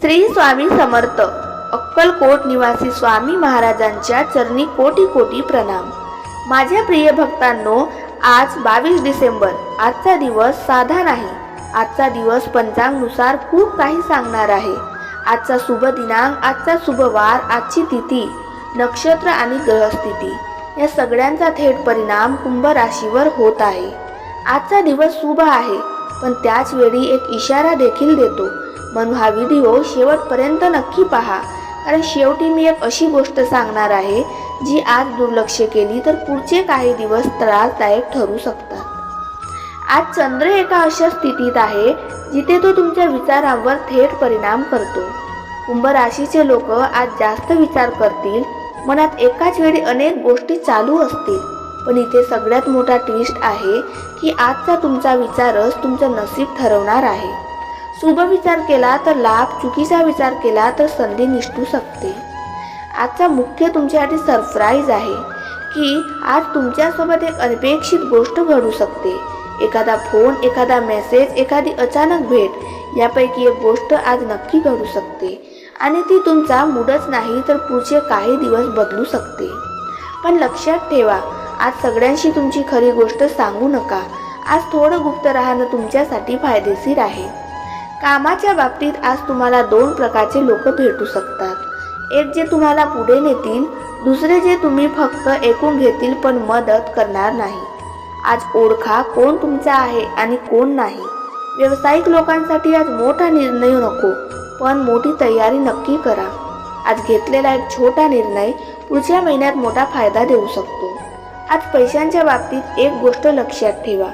श्री स्वामी समर्थ. अक्कलकोट निवासी स्वामी महाराजांच्या चरणी कोटी कोटी प्रणाम. माझ्या प्रिय भक्तांनो, आज 22 डिसेंबर. आजचा दिवस साधा नाही. आजचा दिवस पंचांगानुसार खूप काही सांगणार आहे. आजचा शुभ दिनांक, आजचा शुभ वार, आजची तिथी, नक्षत्र आणि ग्रहस्थिती या सगळ्यांचा थेट परिणाम कुंभ राशीवर होत आहे. आजचा दिवस शुभ आहे, पण त्याच वेळी एक इशारा देखील देतो. म्हणून हा व्हिडिओ शेवटपर्यंत नक्की पहा, कारण शेवटी मी एक अशी गोष्ट सांगणार आहे जी आज दुर्लक्ष केली तर पुढचे काही दिवस त्रासदायक ठरू शकतात. आज चंद्र एका अशा स्थितीत आहे जिथे तो तुमच्या विचारांवर थेट परिणाम करतो. कुंभ राशीचे लोक आज जास्त विचार करतील. मनात एकाच वेळी अनेक गोष्टी चालू असतील. पण इथे सगळ्यात मोठा ट्विस्ट आहे की आजचा तुमचा विचारच तुमचं नशीब ठरवणार आहे. शुभ विचार केला तर लाभ, चुकीचा विचार केला तर संधी निसटू शकते. आजचा मुख्य तुमच्यासाठी सरप्राईज आहे की आज तुमच्यासोबत एक अनपेक्षित गोष्ट घडू शकते. एखादा फोन, एखादा मेसेज, एखादी अचानक भेट यापैकी एक गोष्ट आज नक्की घडू शकते आणि ती तुमचा मूडच नाही तर पुढचे काही दिवस बदलू शकते. पण लक्षात ठेवा, आज सगळ्यांशी तुमची खरी गोष्ट सांगू नका. आज थोडं गुप्त राहणं तुमच्यासाठी फायदेशीर आहे. कामाच्या बाबतीत आज तुम्हाला दोन प्रकारचे लोक भेटू शकतात. एक जे तुम्हाला पुढे नेतील, दुसरे जे तुम्ही फक्त ऐकून घेतील पण मदत करणार नाही. आज ओळखा कोण तुमचा आहे आणि कोण नाही. व्यावसायिक लोकांसाठी आज मोठा निर्णय नको, पण मोठी तयारी नक्की करा. आज घेतलेला एक छोटा निर्णय पुढच्या महिन्यात मोठा फायदा देऊ शकतो. आज पैशांच्या बाबतीत एक गोष्ट लक्षात ठेवा,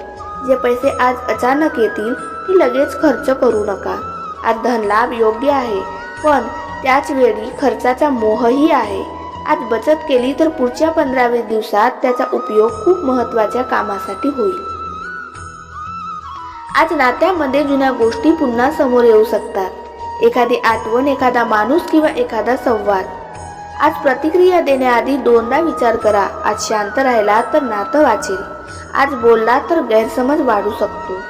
जे पैसे आज अचानक येतील ती लगेच खर्च करू नका. आज धनलाभ योग्य आहे, पण त्याच वेळी खर्चाचा मोहही आहे. आज बचत केली तर पुढच्या 15-20 दिवसात त्याचा उपयोग खूप महत्त्वाच्या कामासाठी होईल. आज नात्यामध्ये जुन्या गोष्टी पुन्हा समोर येऊ शकतात. एखादी आठवण, एखादा माणूस किंवा एखादा संवाद. आज प्रतिक्रिया देण्याआधी दोनदा विचार करा. आज शांत राहिला तर नातं वाचेल. आज बोलला तर गैरसमज वाढू शकतो.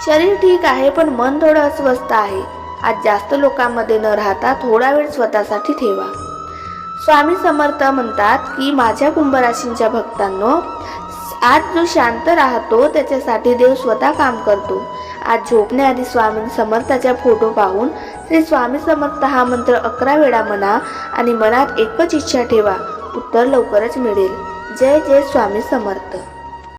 शरीर ठीक आहे, पण मन थोडं अस्वस्थ आहे. आज जास्त लोकांमध्ये न राहता थोडा वेळ स्वतःसाठी ठेवा. स्वामी समर्थ म्हणतात की माझ्या कुंभ राशींच्या भक्तांनो, आज जो शांत राहतो त्याच्यासाठी देव स्वतः काम करतो. आज झोपण्याआधी स्वामी समर्थाचा फोटो पाहून श्री स्वामी समर्थ हा मंत्र 11 वेळा म्हणा आणि मनात एकच इच्छा ठेवा. उत्तर लवकरच मिळेल. जय जय स्वामी समर्थ.